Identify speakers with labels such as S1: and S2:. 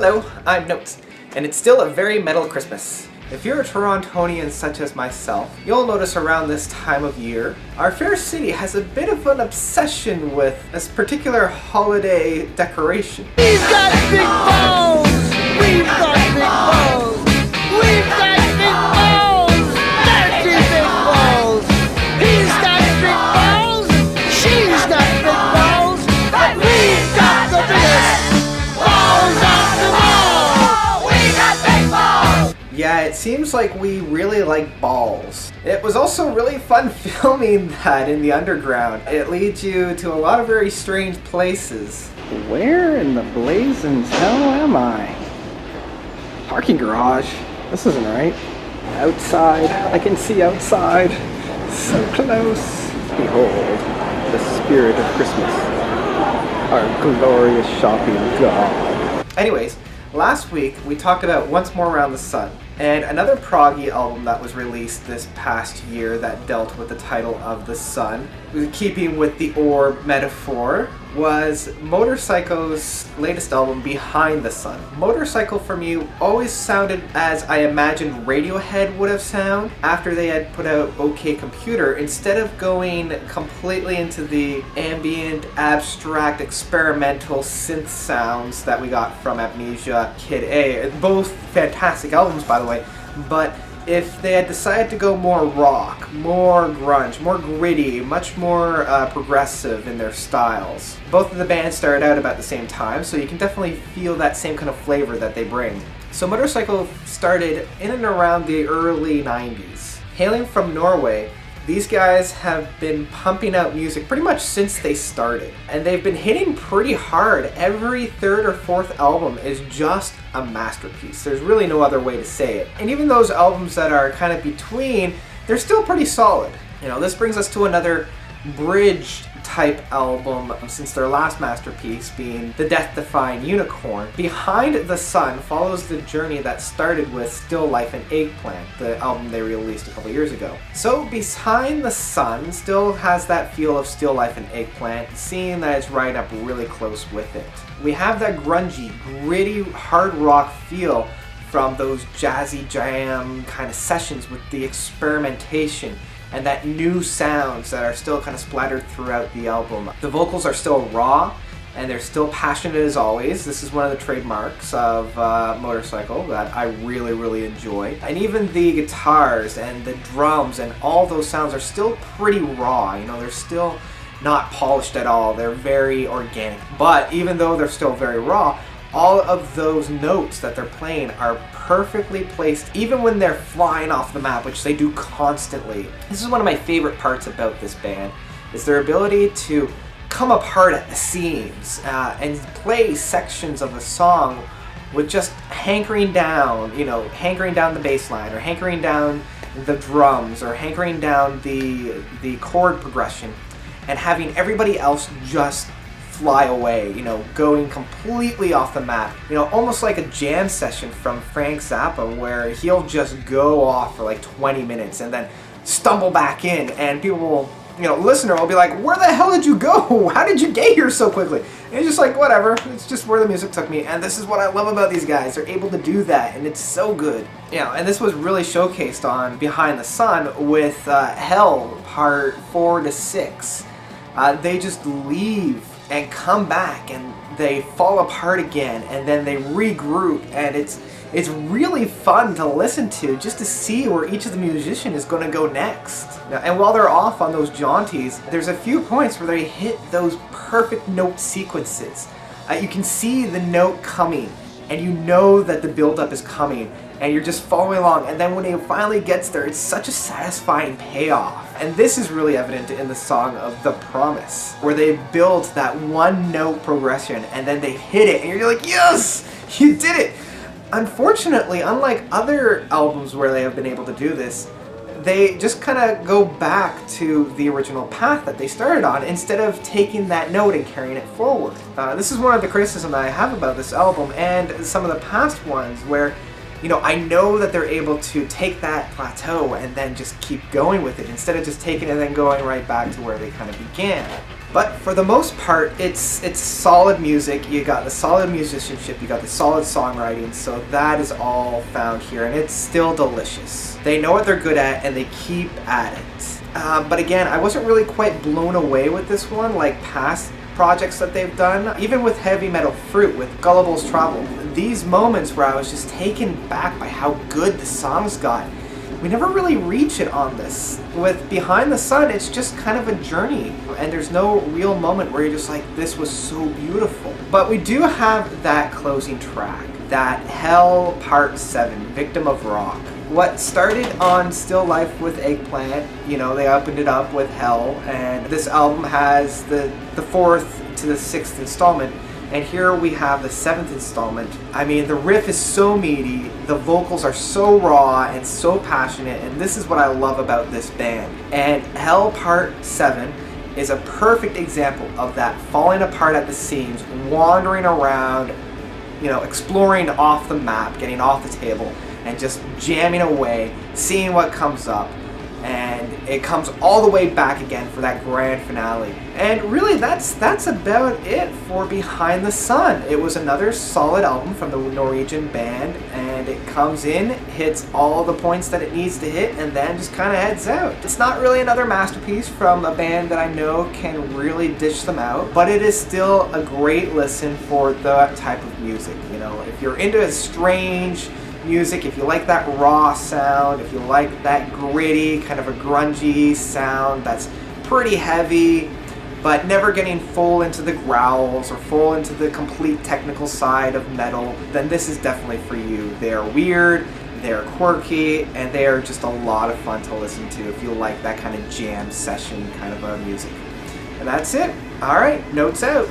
S1: Hello, I'm Notes, and it's still a very metal Christmas. If you're a Torontonian such as myself, you'll notice around this time of year, our fair city has a bit of an obsession with this particular holiday decoration.
S2: We've got big balls! We've got big balls! We've got big balls! Dirty big balls! He's got big balls! She's got big balls! But we've got the biggest balls of them all! We got big balls!
S1: Yeah, it seems like we really like balls. It was also really fun filming that in the underground. It leads you to a lot of very strange places. Where in the blazing hell am I? Parking garage. This isn't right. Outside. I can see outside. So close. Behold, the spirit of Christmas. Our glorious shopping god. Anyways, last week we talked about Once More Around the Sun, and another proggy album that was released this past year that dealt with the title of The Sun, keeping with the orb metaphor, was Motorpsycho's latest album, Behind the Sun. Motorpsycho for me always sounded as I imagined Radiohead would have sounded after they had put out OK Computer, instead of going completely into the ambient, abstract, experimental synth sounds that we got from Amnesia, Kid A. Both fantastic albums, by the way, but if they had decided to go more rock, more grunge, more gritty, much more progressive in their styles. Both of the bands started out about the same time, so you can definitely feel that same kind of flavor that they bring. So Motorpsycho started in and around the early 90s. Hailing from Norway, these guys have been pumping out music pretty much since they started. And they've been hitting pretty hard. Every third or fourth album is just a masterpiece. There's really no other way to say it. And even those albums that are kind of between, they're still pretty solid. You know, this brings us to another bridge type album since their last masterpiece being The Death-Defying Unicorn. Behind the Sun follows the journey that started with Still Life and Eggplant, the album they released a couple years ago. So Behind the Sun still has that feel of Still Life and Eggplant, seeing that it's right up really close with it. We have that grungy, gritty, hard rock feel from those jazzy jam kind of sessions with the experimentation and that new sounds that are still kind of splattered throughout the album. The vocals are still raw, and they're still passionate as always. This is one of the trademarks of Motorpsycho that I really, really enjoy. And even the guitars and the drums and all those sounds are still pretty raw. You know, they're still not polished at all. They're very organic. But even though they're still very raw, all of those notes that they're playing are perfectly placed, even when they're flying off the map, which they do constantly. This is one of my favorite parts about this band, is their ability to come apart at the seams and play sections of a song with just hankering down, you know, hankering down the bass line, or hankering down the drums, or hankering down the chord progression, and having everybody else just fly away, you know, going completely off the map. You know, almost like a jam session from Frank Zappa, where he'll just go off for like 20 minutes and then stumble back in, and people will, you know, listener will be like, where the hell did you go? How did you get here so quickly? And it's just like, whatever, it's just where the music took me. And this is what I love about these guys. They're able to do that, and it's so good. You know, and this was really showcased on Behind the Sun with Hell Part 4 to 6. They just leave and come back, and they fall apart again, and then they regroup, and it's really fun to listen to, just to see where each of the musician is going to go next. Now, and while they're off on those jaunties, there's a few points where they hit those perfect note sequences. You can see the note coming, and you know that the build-up is coming, and you're just following along, and then when it finally gets there, it's such a satisfying payoff. And this is really evident in the song of The Promise, where they build that one note progression, and then they hit it, and you're like, yes, you did it! Unfortunately, unlike other albums where they have been able to do this, they just kind of go back to the original path that they started on, instead of taking that note and carrying it forward. This is one of the criticisms that I have about this album, and some of the past ones, where, you know, I know that they're able to take that plateau and then just keep going with it, instead of just taking it and then going right back to where they kind of began. But for the most part, it's solid music. You got the solid musicianship, you got the solid songwriting, so that is all found here, and it's still delicious. They know what they're good at, and they keep at it. But again, I wasn't really quite blown away with this one like past projects that they've done. Even with Heavy Metal Fruit, with Gullible's Travel, these moments where I was just taken back by how good the songs got, we never really reach it on this. With Behind the Sun, it's just kind of a journey, and there's no real moment where you're just like, this was so beautiful. But we do have that closing track, that Hell Part 7, Victim of Rock. What started on Still Life with Eggplant, you know, they opened it up with Hell, and this album has the 4th to the 6th installment, and here we have the 7th installment. I mean, the riff is so meaty, the vocals are so raw and so passionate, and this is what I love about this band. And Hell Part 7 is a perfect example of that, falling apart at the seams, wandering around, you know, exploring off the map, getting off the table, and just jamming away, seeing what comes up. And it comes all the way back again for that grand finale. And really, that's about it for Behind the Sun. It was another solid album from the Norwegian band, and it comes in, hits all the points that it needs to hit, and then just kind of heads out. It's not really another masterpiece from a band that I know can really dish them out, but it is still a great listen for that type of music. You know, if you're into a strange music, if you like that raw sound, if you like that gritty, kind of a grungy sound that's pretty heavy, but never getting full into the growls or full into the complete technical side of metal, then this is definitely for you. They're weird, they're quirky, and they are just a lot of fun to listen to if you like that kind of jam session kind of music. And that's it. All right, notes out.